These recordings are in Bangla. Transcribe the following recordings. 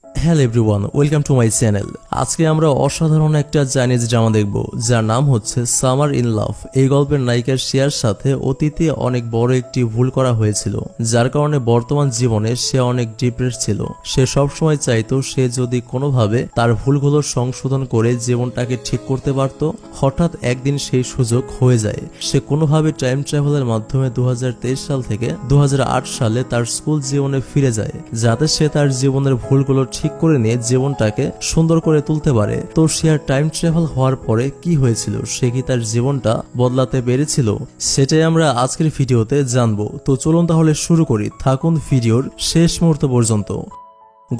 Hello everyone, welcome to my channel. আজকে আমরা অসাধারণ একটা চাইনিজ ড্রামা দেখব, যার নাম হচ্ছে সামার ইন লাভ। এই গল্পের নায়িকার শিয়ার সাথে অতীতে অনেক বড় একটি ভুল করা হয়েছিল, যার কারণে বর্তমান জীবনে সে অনেক ডিপ্রেস ছিল। সে সবসময় চাইতো সে যদি কোনোভাবে তার ভুলগুলো সংশোধন করে জীবনটাকে ঠিক করতে পারত। হঠাৎ একদিন সেই সুযোগ হয়ে যায়। সে কোনোভাবে টাইম ট্রাভেলের মাধ্যমে 2023 সাল থেকে 2008 সালে তার স্কুল জীবনে ফিরে যায়, যাতে সে তার জীবনের ভুলগুলো ঠিক করে নিয়ে জীবনটাকে সুন্দর করে তুলতে পারে। তো শিয়ার টাইম ট্রাভেল হওয়ার পরে কি হয়েছিল, সে কি তার জীবনটা বদলাতে পেরেছিল, সেটাই আমরা আজকের ভিডিওতে জানবো। তো চলুন তাহলে শুরু করি, থাকুন ভিডিওর শেষ মুহূর্ত পর্যন্ত।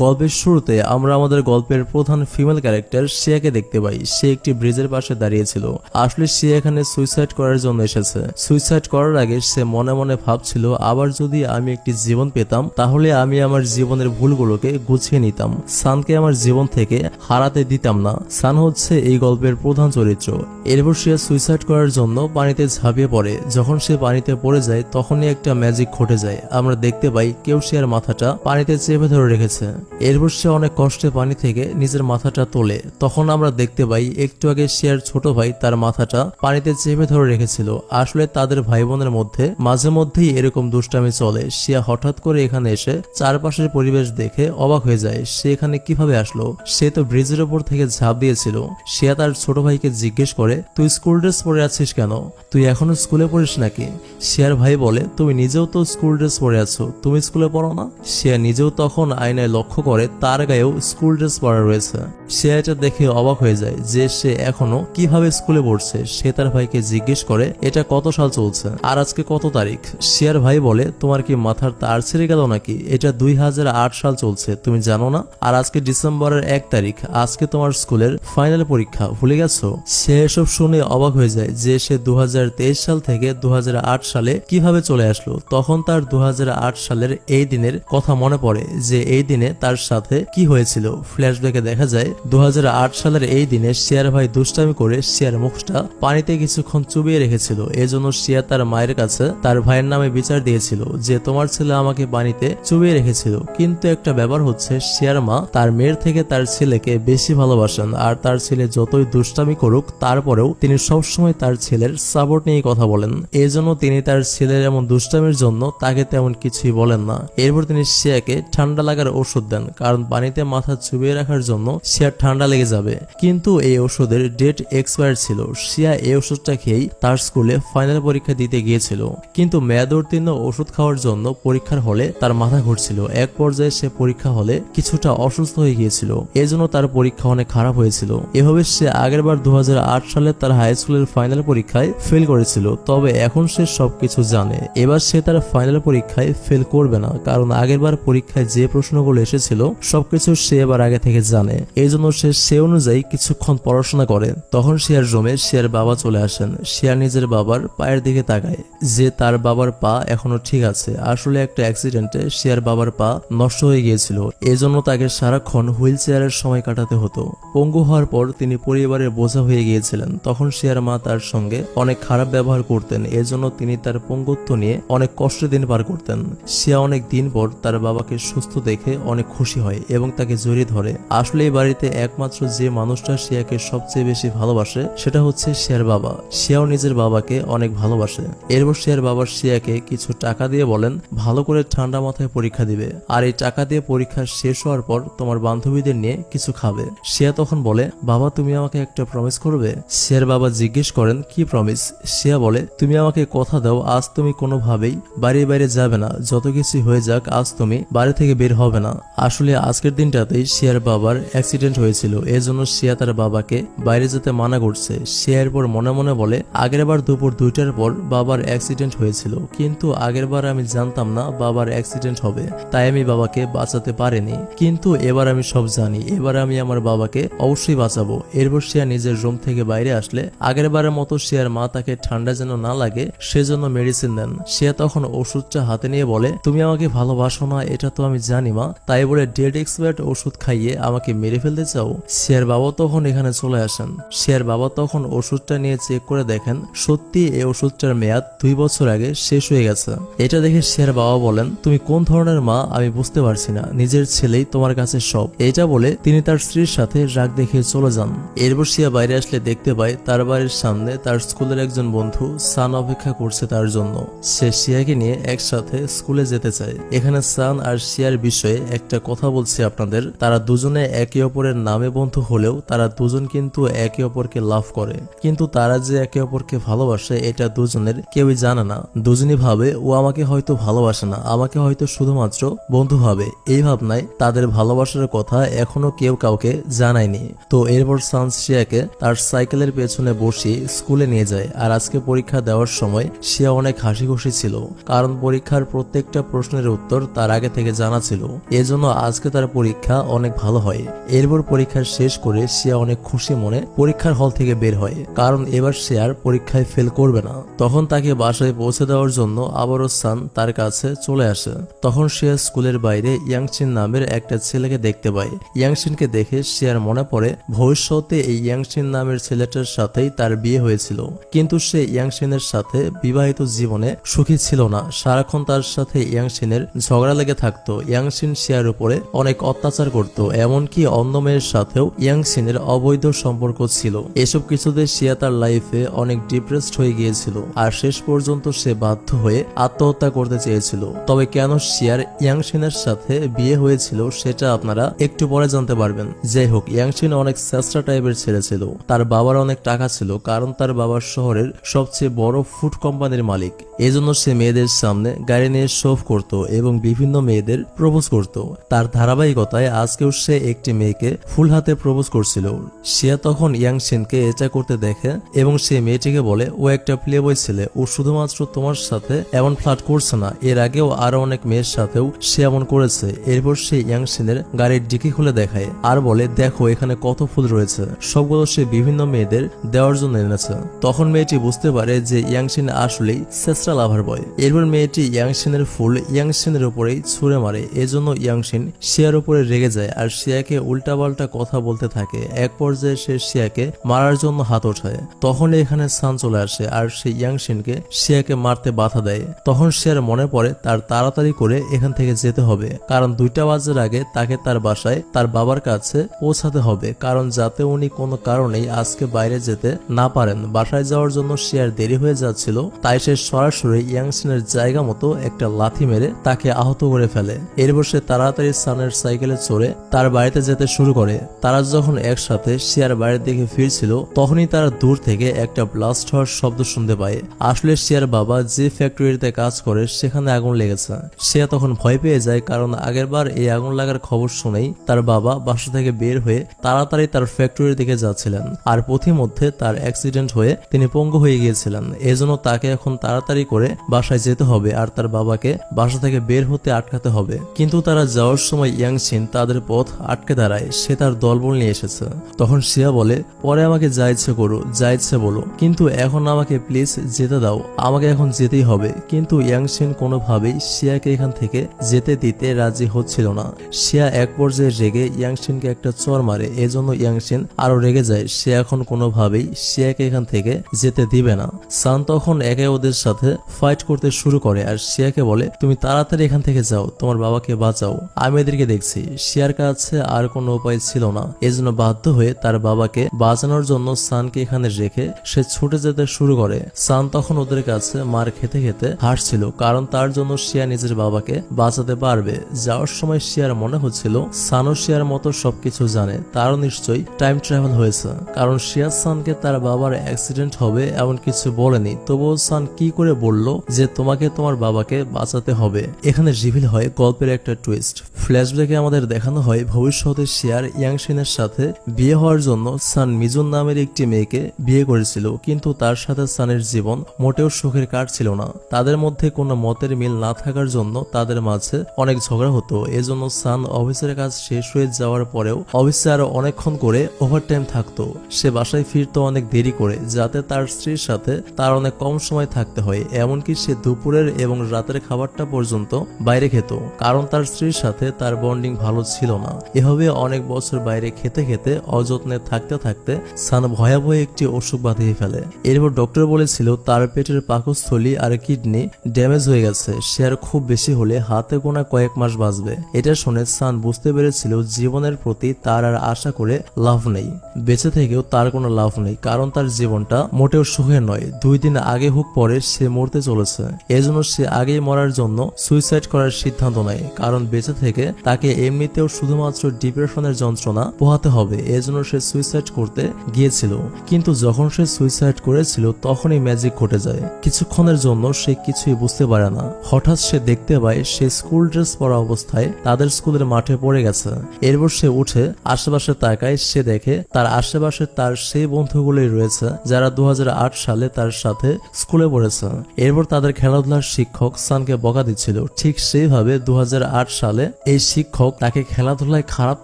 গল্পের শুরুতে আমরা আমাদের গল্পের প্রধান ফিমেল ক্যারেক্টার শিয়াকে দেখতে পাই। সে একটি ব্রিজের পাশে দাঁড়িয়েছিল। আসলে সে এখানে সুইসাইড করার জন্য এসেছে। সুইসাইড করার আগে সে মনে মনে ভাবছিল, আবার যদি আমি একটি জীবন পেতাম তাহলে আমি আমার জীবনের ভুলগুলোকে গুছিয়ে নিতাম, সানকে আমার জীবন থেকে হারাতে দিতাম না। সান হচ্ছে এই গল্পের প্রধান চরিত্র। এরপর সে সুইসাইড করার জন্য পানিতে ঝাঁপিয়ে পড়ে। যখন সে পানিতে পড়ে যায় তখনই একটা ম্যাজিক ঘটে যায়। আমরা দেখতে পাই কেউ শিয়ার মাথাটা পানিতে চেপে ধরে রেখেছে। এরপর সে অনেক কষ্টে পানি থেকে নিজের মাথাটা তোলে। তখন আমরা দেখতে পাই একটু আগে শিয়ার ছোট ভাই তার মাথাটা পানিতে চেপে ধরে রেখেছিল। আসলে তাদের ভাই বোনের মধ্যে মাঝে মধ্যেই এরকম দুষ্টামি চলে। শিয়া হঠাৎ করে এখানে এসে চারপাশের পরিবেশ দেখে অবাক হয়ে যায়। সে এখানে কিভাবে আসলো? সে তো ব্রিজের উপর থেকে ঝাঁপ দিয়েছিল। শিয়া তার ছোট ভাইকে জিজ্ঞেস করে, তুই স্কুল ড্রেস পরে আছিস কেন? তুই এখনো স্কুলে পড়িস নাকি? শিয়ার ভাই বলে, তুমি নিজেও তো স্কুল ড্রেস পরে আছো, তুমি স্কুলে পড়ো না? শিয়া নিজেও তখন আয়নায় লক্ষ্য করে তার গায়েও স্কুল ড্রেস পরা রয়েছে। সে এটা দেখে অবাক হয়ে যায় যে সে এখনো কিভাবে স্কুলে পড়ছে। সে তার ভাইকে জিজ্ঞেস করে, এটা কত সাল চলছে আর আজকে কত তারিখ? শিয়ার ভাই বলে, তোমার কি মাথার তার ছিঁড়ে গেল নাকি? এটা 2008 সাল চলছে, তুমি জানো না? আর আজকে ডিসেম্বরের 1 তারিখ, আজকে তোমার স্কুলের ফাইনাল পরীক্ষা, ভুলে গেছো? সে এসব শুনে অবাক হয়ে যায় যে সে 2023 সাল থেকে 2008 সালে কিভাবে চলে আসলো। তখন তার 2008 সালের এই দিনের কথা মনে পড়ে যে এই দিনে তার সাথে কি হয়েছিল। ফ্ল্যাশব্যাকে দেখা যায় 2008 সালের এই দিনে শিয়ার ভাই দুষ্টামি করে শিয়ার মুখটা পানিতে কিছুক্ষণ চুবিয়ে রেখেছিল। এজন্য শিয়া তার মায়ের কাছে তার ভাইয়ের নামে বিচার দিয়েছিল যে তোমার ছেলে আমাকে পানিতে চুবিয়ে রেখেছিল। কিন্তু একটা ব্যাপার হচ্ছে, শিয়ার মা তার মেয়ের থেকে তার ছেলেকে বেশি ভালোবাসেন। আর তার ছেলে যতই দুষ্টামি করুক তারপরেও তিনি সবসময় তার ছেলের সাপোর্ট নিয়ে কথা বলেন। এজন্য তিনি তার ছেলের এমন দুষ্টামির জন্য তাকে তেমন কিছুই বলেন না। এরপর তিনি শিয়াকে ঠান্ডা লাগার ওষুধ দেন, কারণ পানিতে মাথা চুবিয়ে রাখার জন্য শিয়ার ঠান্ডা লেগে যাবে। কিন্তু এই ওষুধের ডেট এক্সপায়ার ছিল। শিয়া এই ওষুধটা খেয়েই তার স্কুলে ফাইনাল পরীক্ষা দিতে গিয়েছিল। কিন্তু মেয়াদ উত্তীর্ণ ওষুধ খাওয়ার জন্য পরীক্ষার হলে তার মাথা ঘুরছিল। এক পর্যায়ে সে পরীক্ষা হলে কিছুটা অসুস্থ হয়ে গিয়েছিল। এজন্য তার পরীক্ষা অনেক খারাপ হয়েছিল। এভাবে সে আগেরবার 2008 সালে তার হাই স্কুলের ফাইনাল পরীক্ষায় ফেল করেছিল। তবে এখন সে সবকিছু জানে। এবার সে তার ফাইনাল পরীক্ষায় ফেল করবে না, কারণ আগেরবার পরীক্ষায় যে প্রশ্নগুলো এসেছিল সবকিছু সে এবার আগে থেকে জানে। এই জন্য সে অনুযায়ী কিছুক্ষণ পড়াশোনা করে। তখন শিয়ার রুমে শিয়ার বাবা চলে আসেন। শিয়া নিজের বাবার পায়ের দিকে তাকায় যে তার বাবার পা এখনো ঠিক আছে। আসলে একটা অ্যাক্সিডেন্টে শিয়ার বাবার পা নষ্ট হয়ে গিয়েছিল। এজন্য তাকে সারাক্ষণ হুইল চেয়ারের সময় কাটাতে হতো। পঙ্গু হওয়ার পর তিনি পরিবারের বোঝা হয়ে গিয়েছিলেন। তখন শিয়ার মা তার সঙ্গে অনেক খারাপ ব্যবহার করতেন। এজন্য তিনি তার পঙ্গুত্ব নিয়ে অনেক কষ্টের দিন পার করতেন। শিয়া অনেক দিন পর তার বাবাকে সুস্থ দেখে অনেক খুশি হয় এবং তাকে জড়িয়ে ধরে। আসলে এই বাড়িতে একমাত্র যে মানুষটা শিয়াকে সবচেয়ে বেশি ভালোবাসে সেটা হচ্ছে শিয়ার বাবা। শিয়াও নিজের বাবাকে অনেক ভালোবাসে। এরপর শিয়ার বাবা শিয়াকে কিছু টাকা দিয়ে বলেন ভালো করে ঠান্ডা মাথায় পরীক্ষা দিবে, আর এই টাকা দিয়ে পরীক্ষা শেষ হওয়ার পর তোমার বান্ধবীদের নিয়ে কিছু খাবে। শিয়া তখন বলে, বাবা তুমি আমাকে একটা প্রমিস করবে? শিয়ার বাবা জিজ্ঞেস করেন, কি প্রমিস? শিয়া বলে, তুমি আমাকে কথা দাও আজ তুমি কোনোভাবেই বাড়ির বাইরে যাবে না, যত কিছু হয়ে যাক আজ তুমি বাড়ি থেকে বের হবে না। আসলে আজকের দিনটাতেই শিয়ার বাবার অ্যাক্সিডেন্ট হয়েছিল। এজন্য শিয়া তার বাবাকে বাইরে যেতে মানা করছে। শিয়ার পর মনে মনে বলে, আগেরবার দুপুর 2টার পর বাবার অ্যাক্সিডেন্ট হয়েছিল, কিন্তু আগেরবার আমি জানতাম না বাবার অ্যাক্সিডেন্ট হবে, তাই আমি বাবাকে বাঁচাতে পারিনি। কিন্তু এবার আমি সব জানি, এবার আমি আমার বাবাকে অবশ্যই বাঁচাবো। এরপর শিয়া নিজের রুম থেকে বাইরে আসলে আগেরবারের মতো শিয়ার মা তাকে ঠান্ডা যেন না লাগে সেজন্য মেডিসিন দেন। শিয়া তখন ওষুধটা হাতে নিয়ে বলে, তুমি আমাকে ভালোবাসো না এটা তো আমি জানি মা, তাই তাই বলে ডেড এক্সপায়ার্ড ওষুধ খাইয়ে আমাকে মেরে ফেলতে চাও? শিয়ার বাবা তখন এখানে চলে আসেন। শিয়ার বাবা তখন ওষুধটা নিয়ে চেক করে দেখেন সত্যি এই ওষুধটার মেয়াদ 2 বছর আগে শেষ হয়ে গেছে। এটা দেখে শিয়ার বাবা বলেন, তুমি কোন ধরনের মা আমি বুঝতে পারছি না, নিজের ছেলেই তোমার কাছে সব। এটা বলে তিনি তার স্ত্রীর সাথে রাগ দেখিয়ে চলে যান। এরপর শিয়া বাইরে আসলে দেখতে পায় তার বাড়ির সামনে তার স্কুলের একজন বন্ধু সান অপেক্ষা করছে তার জন্য। সে শিয়াকে নিয়ে একসাথে স্কুলে যেতে চায়। এখানে সান আর শিয়ার বিষয়ে একটা কথা বলছি আপনাদের, তারা দুজনে একে অপরের নামে বন্ধু হলেও তারা দুজন কিন্তু একে অপরকে লাভ করে, কিন্তু তারা যে একে অপরকে ভালোবাসে এটা দুজনের কেউই জানে না। দুজনই ভাবে ও আমাকে হয়তো ভালোবাসে না, আমাকে হয়তো শুধুমাত্র বন্ধু ভাবে। এই ভাবনায় তাদের ভালোবাসার কথা এখনো কেউ কাউকে জানায়নি। তো এরপর সান শিয়াকে তার সাইকেলের পেছনে বসিয়ে স্কুলে নিয়ে যায়। আর আজকে পরীক্ষা দেওয়ার সময় শিয়া অনেক হাসি খুশি ছিল, কারণ পরীক্ষার প্রত্যেকটা প্রশ্নের উত্তর তার আগে থেকে জানা ছিল। এজন্য আজকে তার পরীক্ষা অনেক ভালো হয়। এরপর পরীক্ষা শেষ করে শিয়া অনেক খুশি মনে পরীক্ষার হল থেকে বের হয়, কারণ এবার সে আর পরীক্ষায় ফেল করবে না। তখন তাকে বাসায় পৌঁছে দেওয়ার জন্য আবারও সান তার কাছে চলে আসে। তখন শিয়া স্কুলের বাইরে ইয়াংচিন নামের একটা ছেলেকে দেখতে পায়। ইয়াংচিনকে দেখে শিয়ার মনে পড়ে ভবিষ্যতে এই ইয়াংচিন নামের ছেলেটার সাথেই তার বিয়ে হয়েছিল, কিন্তু সে ইয়াংচিনের সাথে বিবাহিত জীবনে সুখী ছিল না। সারাক্ষণ তার সাথে ইয়াংচিনের ঝগড়া লেগে থাকতো। ইয়াংচিন শিয়ার উপরে অনেক অত্যাচার করত, এমনকি অন্য মেয়ের সাথেও ইয়াংচিনের অবৈধ সম্পর্ক ছিল। এসব কিছুতে শিয়া তার লাইফে অনেক ডিপ্রেসড হয়ে গিয়েছিল, আর শেষ পর্যন্ত সে বাধ্য হয়ে আত্মহত্যা করতে চেয়েছিল। তবে কেন শিয়ার ইয়াংচিনের সাথে বিয়ে হয়েছিল সেটা আপনারা একটু পরে জানতে পারবেন। যাই হোক, ইয়াংচিন অনেক চেষ্টা টাইপের ছেলে ছিল। তার বাবার অনেক টাকা ছিল, কারণ তার বাবার শহরের সবচেয়ে বড় ফুড কোম্পানির মালিক। এজন্য সে মেয়েদের সামনে গাড়ি নিয়ে শোভ করত এবং বিভিন্ন মেয়েদের প্রপোজ করত। তার ধারাবাহিকতায় আজকেও সে একটি মেয়েকে ফুল হাতে প্রপোজ করছিল। শিয়া তখন ইয়াংচিনকে এটা করতে দেখে এবং সে মেয়েটিকে বলে, ও একটা প্লেবয় ছেলে, ও শুধুমাত্র তোমার সাথে এমন ফ্লার্ট করছে না, এর আগেও আরো অনেক মেয়ের সাথেও সে এমন করেছে। এরপর সে ইয়াংচিনের গাড়ির ডিকি খুলে দেখায় আর বলে, দেখো এখানে কত ফুল রয়েছে, সবগুলো সে বিভিন্ন মেয়েদের দেওয়ার জন্য এনেছে। তখন মেয়েটি বুঝতে পারে যে ইয়াংচিন আসলেই সেস্ট্রা লাভার বয়। এরপর মেয়েটি ইয়াংচিনের ফুল ইয়াংচিনের উপরেই ছুঁড়ে মারে। এজন্য ইয়াংচিন শিয়ার উপরে রেগে যায় আর শিয়াকে উল্টাপাল্টা কথা বলতে থাকে। এক পর্যায়ে সে শিয়াকে মারার জন্য হাত ওঠায়। তখন এখানে সান চলে আসে আর সে ইয়াংচিনকে শিয়াকে মারতে বাধা দেয়। তখন শিয়ার মনে পড়ে তার তাড়াতাড়ি করে এখান থেকে যেতে হবে, কারণ 2টা বাজার আগে তাকে তার বাসায় তার বাবার কাছে পৌঁছাতে হবে, কারণ যাতে উনি কোনো কারণেই আজকে বাইরে যেতে না পারেন। বাসায় যাওয়ার জন্য শিয়ার দেরি হয়ে যাচ্ছিল, তাই সে সরাসরি ইয়াংচিনের জায়গা মতো একটা লাথি মেরে তাকে আহত করে ফেলে। এরপর সে তাড়াতাড়ি সানের সাইকেলে চড়ে তার বাড়িতে যেতে শুরু করে। তারা যখন একসাথে শিয়ার বাড়ির দিকে ফিরছিল, তখনই তারা দূর থেকে একটা ব্লাস্ট হওয়ার শব্দ শুনতে পায়। আসলে শিয়ার বাবা যে ফ্যাক্টরিতে কাজ করে সেখানে আগুন লেগেছে। শিয়া তখন ভয় পেয়ে যায়, কারণ আগেরবার এই আগুন লাগার খবর শুনেই তার বাবা বাসা থেকে বের হয়ে তাড়াতাড়ি তার ফ্যাক্টরির দিকে যাচ্ছিলেন, আর পথিমধ্যে তার অ্যাক্সিডেন্ট হয়ে তিনি পঙ্গু হয়ে গিয়েছিলেন। এজন্য তাকে এখন তাড়াতাড়ি করে বাসায় যেতে হবে আর তার বাবাকে বাসা থেকে বের হতে আটকাতে হবে। কিন্তু তারা যাওয়ার সময় ইয়াংচিন তাদের পথ আটকে দাঁড়ায়। সে তার দলবল নিয়ে এসেছে। তখন শিয়া বলে, পরে আমাকে যা ইচ্ছে করো, যা ইচ্ছে বলো, কিন্তু এখন আমাকে প্লিজ যেতে দাও, আমাকে এখন যেতেই হবে। কিন্তু ইয়াংচিন কোনোভাবেই শিয়াকে এখান থেকে যেতে দিতে রাজি হচ্ছিল না। শিয়া এক পর্যায়ে রেগে ইয়াংচিনকে একটা চর মারে। এজন্য ইয়াংচিন আরো রেগে যায়। সে এখন কোনোভাবেই শিয়াকে এখান থেকে যেতে দিবে না। সান তখন একে ওদের সাথে ফাইট করতে শুরু করে আর শিয়াকে বলে, তুমি তাড়াতাড়ি এখান থেকে যাও, তোমার বাবাকে বাঁচাও, আমি এদেরকে দেখছি। শিয়ার কাছে আর কোনো উপায় ছিল না, এজন্য বাধ্য হয়ে তার বাবাকে বাঁচানোর জন্য সানকে এখানে রেখে সে ছুটে যেতে শুরু করে। সান তখন ওদের কাছে মার খেতে খেতে হাসছিল, কারণ তার জন্য শিয়া নিজের বাবাকে বাঁচাতে পারবে। যাওয়ার সময় শিয়ার মনে হচ্ছিল সানও শিয়ার মতো সবকিছু জানে, তারও নিশ্চয়ই টাইম ট্রাভেল হয়েছে, কারণ শিয়া সানকে তার বাবার অ্যাক্সিডেন্ট হবে এমন কিছু বলেনি। তবুও সান কি করে বলল যে তোমাকে তোমার বাবাকে বাঁচাতে হবে? এখানে রিভিল হয় গল্পের একটা টুইস্ট। ফ্ল্যাশব্যাকে আমাদের দেখানো হয় ভবিষ্যতে শিয়ার ইয়াংচিনের সাথে বিয়ে হওয়ার জন্য সান মিজুন নামের একটি মেয়েকে বিয়ে করেছিল, কিন্তু তার সাথে সানের জীবন মোটেও সুখের কাটছিল না। তাদের মধ্যে কোনো মতের মিল না থাকার জন্য তাদের মাঝে অনেক ঝগড়া হতো। এজন্য সান অফিসের কাজ শেষ হয়ে যাওয়ার পরেও অফিসে আরো অনেকক্ষণ করে ওভারটাইম থাকতো। সে বাসায় ফিরতো অনেক দেরি করে, যাতে তার স্ত্রীর সাথে তার অনেক কম সময় থাকতে হয়। এমনকি সে দুপুরের এবং রাতের খাবারটা পর্যন্ত বাইরে খেত, কারণ তার স্ত্রীর সাথে সাথে তার বন্ডিং ভালো ছিল না। এভাবে অনেক বছর বাইরে খেতে খেতে অযত্নে থাকতে থাকতে সান ভয়াবহ একটি অসুখ বাঁধিয়ে ফেলে। এরপর ডক্টর বলেছিল তার পেটের পাকস্থলী আর কিডনি ড্যামেজ হয়ে গেছে, সে আর খুব বেশি হলে হাতে গোনা কয়েক মাস বাঁচবে। এটা শুনে সান বুঝতে পেরেছিল জীবনের প্রতি তার আর আশা করে লাভ নেই, বেঁচে থেকেও তার কোনো লাভ নেই, কারণ তার জীবনটা মোটেও সুখের নয়। 2 দিন আগে হোক পরে সে মরতে চলেছে। এজন্য সে আগেই মরার জন্য সুইসাইড করার সিদ্ধান্ত নেয়, কারণ বেঁচে থেকে তাকে এমনিতেও শুধুমাত্র ডিপ্রেশনের যন্ত্রণা পোহাতে হবে। এজন্য সে সুইসাইড করতে গিয়েছিল, কিন্তু যখন সে সুইসাইড করেছিল তখনই ম্যাজিক ঘটে যায়। কিছুক্ষণের জন্য সে কিছুই বুঝতে পারে না। হঠাৎ সে দেখতে পায় সে স্কুল ড্রেস পরা অবস্থায় তাদের স্কুলের মাঠে পড়ে গেছে। এরপর সে উঠে আশেপাশে তাকায়, সে দেখে তার আশেপাশে তার সেই বন্ধুগুলোই রয়েছে যারা 2008 সালে তার সাথে স্কুলে পড়েছে। এরপর তাদের খেলাধুলার শিক্ষক সানকে বকা দিচ্ছিল। ঠিক সেইভাবে 2008 সালে এই শিক্ষক তাকে খেলাধুলায় খারাপ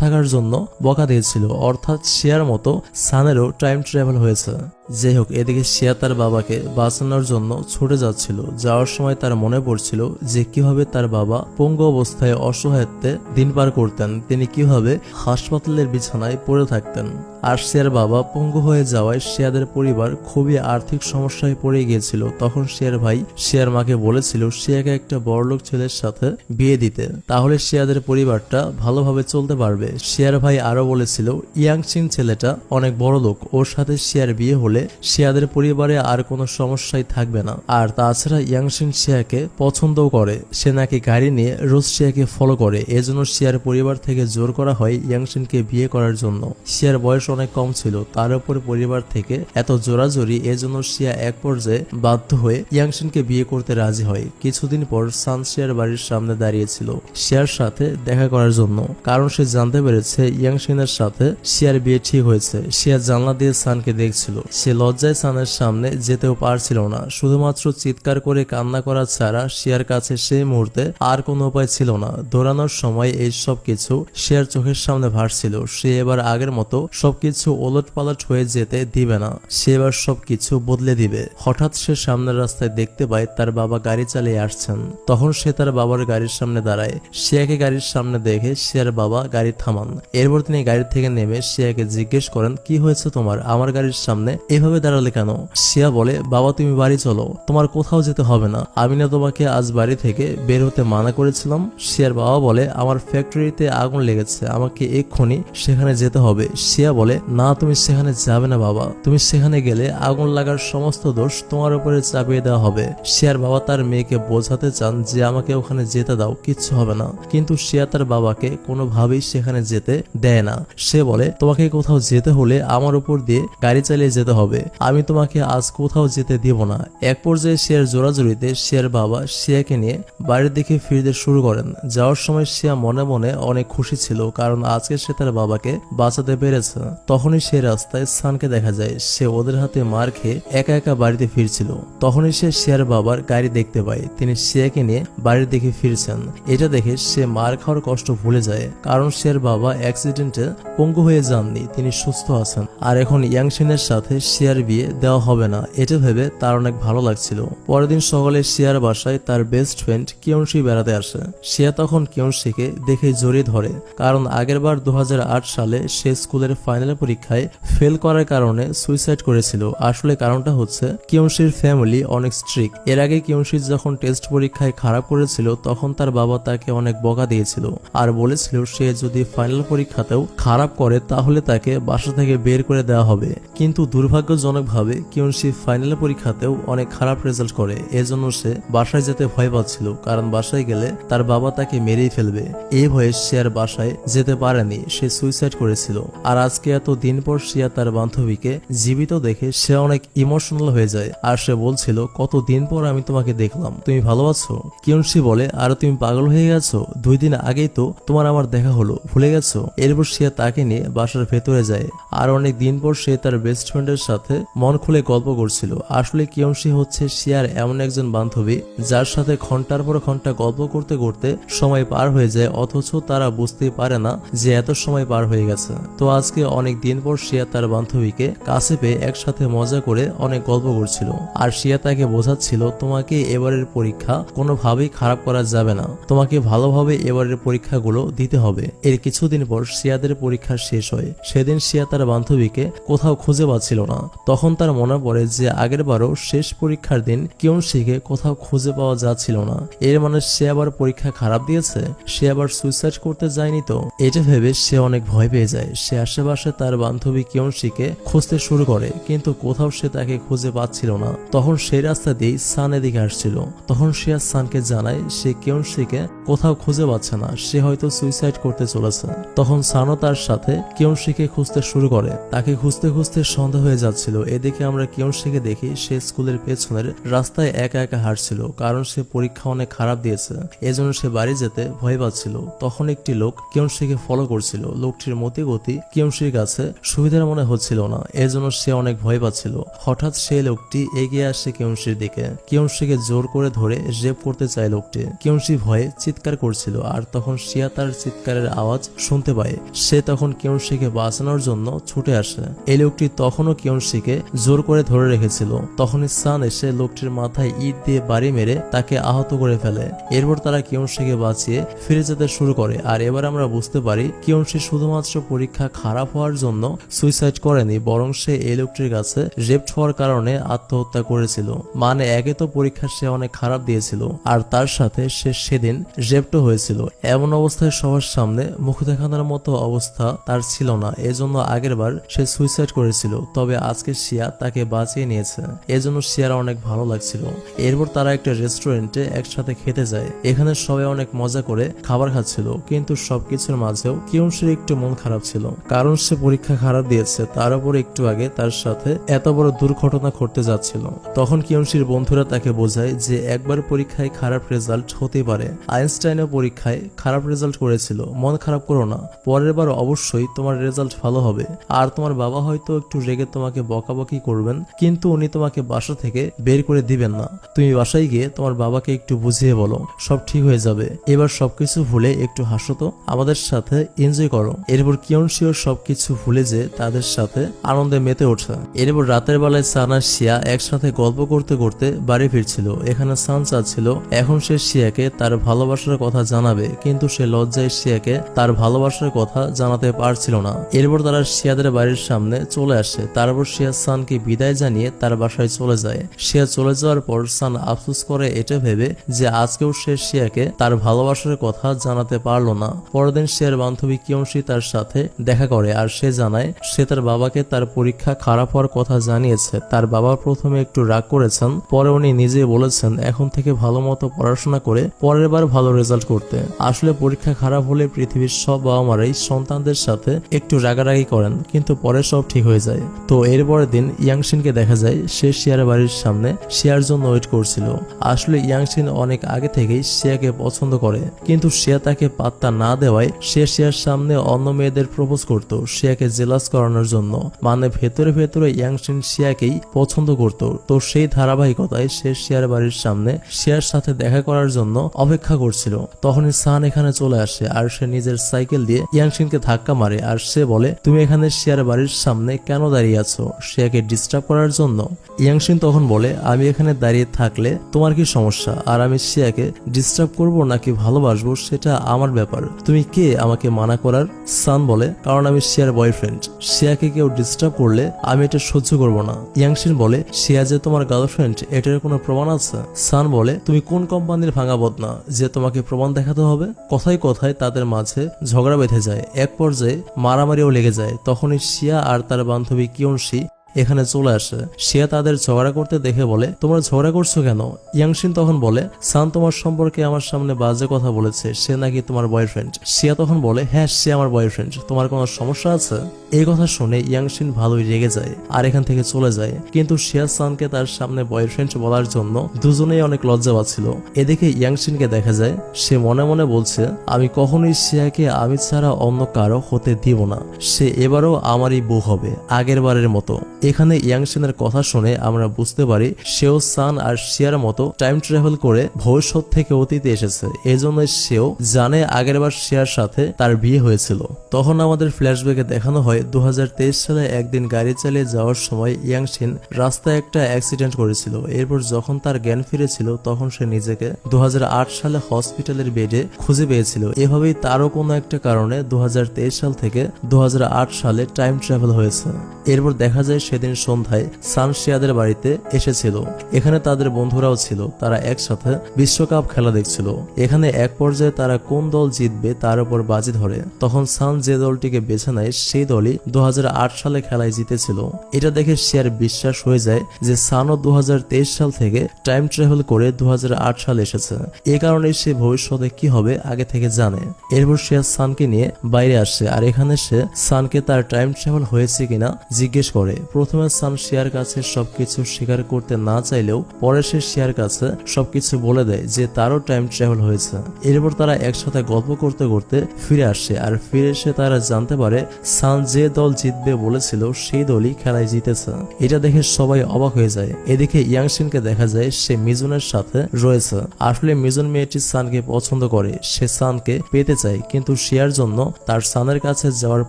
থাকার জন্য বকা দিয়েছিল, অর্থাৎ শিয়ার মতো সানেরও টাইম ট্রাভেল হয়েছে। যাই হোক, এদিকে শিয়া তার বাবাকে বাঁচানোর জন্য ছুটে যাচ্ছিল। যাওয়ার সময় তার মনে পড়ছিল যে কিভাবে তার বাবা পঙ্গু অবস্থায় অসহায়ত্বে দিন পার করতেন, তিনি কিভাবে হাসপাতালের বিছানায় পড়ে থাকতেন। আর শিয়ার বাবা পঙ্গু হয়ে যাওয়ায় শিয়াদের পরিবার খুবই আর্থিক সমস্যায় পড়ে গিয়েছিল। তখন শিয়ার ভাই শিয়ার মাকে বলেছিল শিয়াকে একটা বড়লোক ছেলের সাথে বিয়ে দিতে, তাহলে শিয়াদের পরিবারটা ভালোভাবে চলতে পারবে। শিয়ার ভাই আরো বলেছিল ইয়াংচিন ছেলেটা অনেক বড় লোক, ওর সাথে শিয়ার বিয়ে হলে শিয়াদের পরিবারে আর কোনো সমস্যাই থাকবে না। আর তাছাড়া ইয়াংচিন শিয়াকে পছন্দও করে, সে নাকি গাড়ি নিয়ে রোজ শিয়াকে ফলো করে। এজন্য শিয়ার পরিবার থেকে জোর করা হয় ইয়াংচিনকে বিয়ে করার জন্য। শিয়ার বয়স অনেক কম ছিল, তার উপর পরিবার থেকে এত জোরাজোরি, এজন্য শিয়া এক পর্যায়ে বাধ্য হয়ে ইয়াংচিনকে বিয়ে করতে রাজি হয়। কিছুদিন পর সান শিয়ার বাড়ির সামনে দাঁড়িয়েছিল শিয়ার সাথে দেখা করার জন্য, কারণ সে জানতে পেরেছে ইয়াংচিনের সাথে শিয়ার বিয়ে ঠিক হয়েছে। শিয়া জানলা দিয়ে সানকে দেখছিল। সে লজ্জায় সানের সামনে যেতেও পারছিল না, শুধুমাত্র চিৎকার করে কান্না করা ছাড়া শিয়ার কাছে সেই মুহূর্তে আর কোনো উপায় ছিল না। দৌড়ানোর সময় এই সব কিছু শিয়ার চোখের সামনে ভাসছিল। সে এবার আগের মতো সবকিছু ওলট পালট হয়ে যেতে দিবে না, সে এবার সবকিছু বদলে দিবে। হঠাৎ সে সামনের রাস্তায় দেখতে পায় তার বাবা গাড়ি চালিয়ে আসছেন। তখন সে তার বাবার গাড়ির সামনে দাঁড়ায়। শিয়াকে গাড়ির সামনে দেখে শিয়ার বাবা গাড়ি থামান। এরপর তিনি গাড়ি থেকে নেমে শিয়াকে জিজ্ঞেস করেন, কি হয়েছে তোমার, আমার গাড়ির সামনে এভাবে দাঁড়ালে কেন? শিয়া বলে, বাবা তুমি বাড়ি চলো, তোমার কোথাও যেতে হবে না, আমি না তোমাকে আজ বাড়ি থেকে বের হতে মানা করেছিলাম? শিয়ার বাবা বলে, আমার ফ্যাক্টরিতে আগুন লেগেছে, আমাকে এক্ষুনি সেখানে যেতে হবে। শিয়া বলে, না তুমি সেখানে যাবে না বাবা, তুমি সেখানে গেলে আগুন লাগার সমস্ত দোষ তোমার উপরে চাপিয়ে দেওয়া হবে। শিয়ার বাবা তার মেয়েকে বোঝাতে চান যে আমাকে ওখানে যেতে দাও, কিচ্ছু হবে না, কিন্তু শিয়া তার বাবাকে কোনোভাবেই সেখানে যেতে দেয় না। সে বলে, তোমাকে কোথাও যেতে হলে আমার উপর দিয়ে গাড়ি চালিয়ে যেতে হবে, আমি তোমাকে আজ কোথাও যেতে দিব না। এক পর্যায়ে শিয়ার জোরাজোরিতে শিয়ার বাবা শিয়াকে নিয়ে বাড়ির দিকে ফিরতে শুরু করেন। যাওয়ার সময় শিয়া মনে মনে অনেক খুশি ছিল, কারণ আজকে সে তার বাবাকে বাঁচাতে পেরেছে। তখনই সে রাস্তায় সানকে দেখা যায়, সে ওদের হাতে মার খেয়ে একা একা বাড়িতে ফিরছিল। তখনই সে শিয়ার বাবার গাড়ি দেখতে পায়, তিনি শিয়াকে নিয়ে বাড়ির দিকে ফিরছেন। এটা দেখে সে মার খাওয়ার কষ্ট ভুলে যায়, কারণ শিয়ার বাবা অ্যাক্সিডেন্টে পঙ্গু হয়ে যাননি, তিনি সুস্থ আছেন। আর এখন ইয়াংচিনের সাথে শিয়ার বিয়ে দেওয়া হবে না, এটা ভেবে তার অনেক ভালো লাগছিল। পরের দিন সকালে শিয়ার বাসায় তার বেস্ট ফ্রেন্ড কিয়নশি বেড়াতে আসে। শিয়া তখন কিয়নশিকে দেখে জড়িয়ে ধরে, কারণ আগেরবার 2008 সালে সে স্কুলের ফাইনাল পরীক্ষায় ফেল করার কারণে সুইসাইড করেছিল। আসলে কারণটা হচ্ছে কিয়নশির ফ্যামিলি অনেক স্ট্রিক্ট। এর আগে কিয়নশি যখন টেস্ট পরীক্ষায় খারাপ করেছিল তখন তার বাবা তাকে অনেক বকা দিয়েছিল আর বলেছিল সে যদি ফাইনাল পরীক্ষাতেও খারাপ করে তাহলে তাকে বাসা থেকে বের করে দেওয়া হবে। কিন্তু দুর্ভাগ্যজনকভাবে কিয়নশি ফাইনাল পরীক্ষাতেও অনেক খারাপ রেজাল্ট করে, এজন্য সে বাসায় যেতে ভয় পাচ্ছিল, কারণ বাসায় গেলে তার বাবা তাকে মেরেই ফেলবে। এই ভয়ে সে আর বাসায় যেতে পারেনি, সে সুইসাইড করেছিল। আর আজকে এত দিন পর শিয়া তার বান্ধবীকে জীবিত দেখে সে অনেক ইমোশনাল হয়ে যায়, আর সে বলছিল, কত দিন পর আমি তোমাকে দেখলাম, তুমি ভালো আছো? কিয়নশি বলে, আর তুমি পাগল হয়ে গেছো, 2 দিন আগেই তো তোমার আমার দেখা হলো, ভুলে গেছো? এরপর শিয়া তাকে নিয়ে বাসার ভেতরে যায়। আর অনেক দিন পর সে তার বেস্ট ফ্রেন্ডের সাথে মন খুলে গল্প করছিল। আসলে কিয়নসি হচ্ছে শিয়ার এমন একজন বান্ধবী যার সাথে ঘন্টার পর ঘন্টা গল্প করতে করতে সময় পার হয়ে যায়, অথচ তারা বুঝতেই পারে না যে এত সময় পার হয়ে গেছে। তো আজকে অনেক দিন পর শিয়া তার বান্ধবীকে কাছে পেয়ে একসাথে মজা করে অনেক গল্প করছিল। আর শিয়া তাকে বোঝাচ্ছিল, তোমাকে এবারের পরীক্ষা কোনোভাবেই খারাপ করা যাবে না, তোমাকে ভালোভাবে এবারের পরীক্ষাগুলো দিতে হবে। এর কিছুদিন পর শিয়াদের পরীক্ষা শেষ হয়। সেদিন শিয়া তার বান্ধবীকে কোথাও খুঁজে পাচ্ছিল না। তখন তার মনে পড়ে যে আগেরবারও শেষ পরীক্ষার দিন কিয়নসিকে কোথাও খুঁজে পাওয়া যাচ্ছিল না। এর মানে সে আবার পরীক্ষা খারাপ দিয়েছে, সে আবার সুইসাইড করতে যায়নি তো? এটা ভেবে সে অনেক ভয় পেয়ে যায়। সে আশেপাশে তার বান্ধবী কিয়নসিকে খুঁজতে শুরু করে, কিন্তু কোথাও সে তাকে খুঁজে পাচ্ছিল না। তখন সেই রাস্তা দিয়ে সান এদিকে আসছিল। তখন সে সানকে জানায় সে কিয়নসিকে কোথাও খুঁজে পাচ্ছে না, সে হয়তো সুইসাইড করতে চলেছে। তখন সানও তার সাথে কিয়নসিকে খুঁজতে শুরু করে। তাকে খুঁজতে খুঁজতে সন্ধ্যা হয়ে যাচ্ছিল। এদিকে আমরা কিয়নসিকে দেখি সে স্কুলের পেছনের রাস্তায় একা একা হাঁটছিল, কারণ সে পরীক্ষা অনেক খারাপ দিয়েছে, এজন্য সে বাড়ি যেতে ভয় পাচ্ছিল। তখন একটি লোক কিয়নসিকে ফলো করছিল। লোকটির মতিগতি কিয়নসির কাছে সুবিধার মনে হচ্ছিল না, এজন্য সে অনেক ভয় পাচ্ছিল। হঠাৎ সেই লোকটি এগিয়ে আসে কিয়নসির দিকে। কিয়নসিকে জোর করে ধরে রেপ করতে চায় লোকটি। কিয়নসি ভয়ে চিৎকার করছিল, আর তখন শিয়া তার চিৎকারের আওয়াজ শুনতে পায়। সে তখন কিয়নসিকে বাঁচানোর জন্য ছুটে আসে। এই লোকটি তখনও কিয়নসিকে জোর করে ধরে রেখেছিল। তখনই সান এসে লোকটির মাথায় ইট দিয়ে বাড়ি মেরে তাকে আহত করে ফেলে। এরপর তারা কিয়নসিকে বাঁচিয়ে ফিরে যেতে শুরু করে। আর এবার আমরা বুঝতে পারি কিয়নসি শুধুমাত্র পরীক্ষা খারাপ হওয়ার জন্য সুইসাইড করেনি, বরং সে এই লোকটির কাছে রেপড হওয়ার কারণে আত্মহত্যা করেছিল। মানে একে তো পরীক্ষা সে অনেক খারাপ দিয়েছিল, আর তার সাথে সে সেদিন রেপড হয়েছিল। এমন অবস্থায় সবার সামনে মুখ দেখানোর মতো অবস্থা তার ছিল না, এজন্য আগেরবার সে সুইসাইড করেছিল। তবে আজকে শিয়া তাকে বাঁচিয়ে নিয়েছে, এজন্য শিয়ার অনেক ভালো লাগছিল। এরপর তারা একটা রেস্টুরেন্টে একসাথে খেতে যায়। এখানে সবাই অনেক মজা করে খাবার খাচ্ছিল, কিন্তু সবকিছুর মাঝেও কিয়নসির একটু মন খারাপ ছিল, কারণ সে পরীক্ষা খারাপ দিয়েছে, তার উপর একটু আগে তার সাথে এত বড় দুর্ঘটনা ঘটতে যাচ্ছিল। তখন কিয়নসির বন্ধুরা তাকে বোঝায় যে একবার পরীক্ষায় খারাপ রেজাল্ট হতে পারে, আইনস্টাইনও পরীক্ষায় খারাপ রেজাল্ট করেছিল, মন খারাপ করো না, পরের বার অবশ্যই তোমার রেজাল্ট ভালো হবে। আর তোমার বাবা হয়তো একটু রেগে তোমাকে বকাবকি করবেন, কিন্তু উনি তোমাকে বাসা থেকে বের করে দিবেন না। তুমি বাসায় গিয়ে তোমার বাবাকে একটু বুঝিয়ে বলো, সব ঠিক হয়ে যাবে। এবার সবকিছু ভুলে একটু হাসো তো, আমাদের সাথে এনজয় করো। এরপর কিয়নসিও সবকিছু ভুলে যে তাদের সাথে আনন্দে মেতে ওঠে। এরপর রাতের বেলায় সান আর শিয়া একসাথে গল্প করতে করতে বাড়ি ফিরছিল। এখানে সান চাচ্ছিল এখন সে শিয়াকে তার ভালোবাসার কথা জানাবে, কিন্তু সে লজ্জায় শিয়াকে তার ভালোবাসার কথা জানাতে পারছিল না। এরপর তারা শিয়াদের বাড়ির সামনে চলে আসে। তারপর শিয়া সানকে বিদায় জানিয়ে তার বাসায় চলে যায়। শিয়া চলে যাওয়ার পর সান আফসোস করে এটা ভেবে যে আজকেও সে শিয়াকে তার ভালোবাসার কথা জানাতে পারলো না। পরের দিন শিয়ার বান্ধবী কিয়নসি তার সাথে দেখা করে, আর সে জানায় সে তার বাবাকে তার পরীক্ষা খারাপ হওয়ার কথা জানিয়েছে। তার বাবা প্রথমে একটু রাগ করেছেন, পরে উনি নিজে বলেছেন এখন থেকে ভালো মতো পড়াশোনা করে পরের বার ভালো রেজাল্ট করতে। আসলে পরীক্ষা খারাপ হলে পৃথিবীর সব বাবা মারাই সন্তানদের সাথে একটু রাগারাগি করেন, কিন্তু পরে সব ঠিক হয়ে যায়। তো এর পরের দিন ইয়াংশিনকে দেখা যায় সে শিয়ার বাড়ির সামনে শিয়ার জন্য ওয়েট করছিল। আসলে ইয়াংশিন অনেক আগে থেকেই শিয়াকে পছন্দ করে, কিন্তু শিয়া তাকে পাত্তা না দেওয়ায় সে শিয়ার সামনে অন্য মেয়েদের প্রপোজ করত শিয়াকে জেলাস করানোর জন্য। মানে ভেতরে ভেতরে ইয়াংশিন শিয়াকেই পছন্দ করত। তো সেই ধারাবাহিকতায় সে শিয়ার বাড়ির সামনে শিয়ার সাথে দেখা করার জন্য অপেক্ষা করছিল। তখনই সান এখানে চলে আসে, আর সে নিজের সাইকেল দিয়ে ইয়াংশিনকে ধাক্কা মারে। আর সে বলে তুমি এখানে শিয়ার বাড়ির সামনে কেন দাঁড়িয়ে আছো, শিয়াকে ডিস্টার্ব করার জন্য? ইয়াংশিন তখন বলে আমি এখানে দাঁড়িয়ে থাকলে তোমার কি সমস্যা, আর আমি শিয়াকে ডিস্টার্ব করব নাকি ভালোবাসবো সেটা আমার ব্যাপার, তুমি কে আমাকে মানা করার? সান বলে কারণ আমি শিয়ার বয়ফ্রেন্ড, শিয়াকে কেউ ডিস্টার্ব করলে আমি এটা সহ্য করব না। ইয়াংশিন বলে শিয়া যে তোমার গার্লফ্রেন্ড এটার কোনো প্রমাণ আছে? সান বলে তুমি কোন কোম্পানির ভাঙা বদনা যে তোমাকে প্রমাণ দেখাতে হবে? কথায় কথায় তাদের মাঝে ঝগড়া বেঁধে যায়, এক পর্যায়ে মারামারিও লেগে যায়। তখনই শিয়া আর তার বান্ধবী কিয়নসি এখানে চলে আসে। শিয়া তাদের ঝগড়া করতে দেখে বলে তোমরা ঝগড়া করছো কেন? ইয়াংশিন তখন বলে সান তোমার সম্পর্কে আমার সামনে বাজে কথা বলেছে, সে নাকি তোমার বয়ফ্রেন্ড। শিয়া তখন বলে হ্যাঁ সে আমার বয়ফ্রেন্ড, তোমার কোনো সমস্যা আছে? এই কথা শুনে ইয়াংশিন ভালোই রেগে যায় আর এখান থেকে চলে যায়। কিন্তু শিয়া সানকে তার সামনে বয়ফ্রেন্ড বলার জন্য দুজনেই অনেক লজ্জা পাচ্ছিল। এদিকে ইয়াংশিনকে দেখা যায় সে মনে মনে বলছে আমি কখনোই শিয়াকে আমি ছাড়া অন্য কারো হতে দিব না, সে এবারও আমারই বউ হবে আগের বারের মতো। এখানে ইয়াংশিনের কথা শুনে আমরা বুঝতে পারি সেও সান আর শিয়ার মতো টাইম ট্রাভেল করে ভবিষ্যৎ থেকে অতীতে এসেছে। এজন্য সেও জানে আগেরবার শিয়ার সাথে তার বিয়ে হয়েছিল। তখন আমাদের ফ্ল্যাশব্যাকে দেখানো হয় 2023 সালে একদিন গাড়ি চালিয়ে যাওয়ার সময় ইয়াংশিন রাস্তায় একটা অ্যাক্সিডেন্ট করেছিল। এরপর যখন তার জ্ঞান ফিরেছিল তখন সে নিজেকে 2008 সালে হসপিটালের বেডে খুঁজে পেয়েছিল। এভাবেই তারও কোনো একটা কারণে 2023 সাল থেকে 2008 সালে টাইম ট্রাভেল হয়েছে। এরপর দেখা যায় সেদিন সন্ধ্যায় সান শিয়াদের বাড়িতে এসেছিল। এখানে তাদের বন্ধুরাও ছিল, তারা একসাথে বিশ্বকাপ খেলা দেখছিল। এখানে এক পর্যায়ে তারা কোন দল জিতবে তার উপর বাজি ধরে। তখন সান যে দলটিকে বেছে নেয় সেই দলই 2008 সালে খেলায় জিতেছিল। এটা দেখে শিয়ার বিশ্বাস হয়ে যায় যে সানও 2023 সাল থেকে টাইম ট্রাভেল করে 2008 সালে এসেছে। এ কারণে সে ভবিষ্যতে কি হবে আগে থেকে জানে। এরপর শিয়া সানকে নিয়ে বাইরে আসে আর এখানে সে সানকে তার টাইম ট্রাভেল হয়েছে কিনা জিজ্ঞেস করে। প্রথমে সান শিয়ার কাছে সবকিছু স্বীকার করতে না চাইলেও পরে সে শিয়ার কাছে সবকিছু বলে দেয় যে তারও টাইম ট্রাভেল হয়েছে। এরপর তারা একসাথে গল্প করতে করতে ফিরে আসে আর ফিরে এসে তারা জানতে পারে সান যে দল জিতবে বলেছিল সেই দলই খেলায় জিতেছে। এটা দেখে সবাই অবাক হয়ে যায়। এদিকে ইয়াংশিনকে দেখা যায় সে মিজুনের সাথে রয়েছে। আসলে মিজুন মেয়েটি সানকে পছন্দ করে, সে সানকে পেতে চায়, কিন্তু শিয়ার জন্য তার সানের কাছে যাওয়ার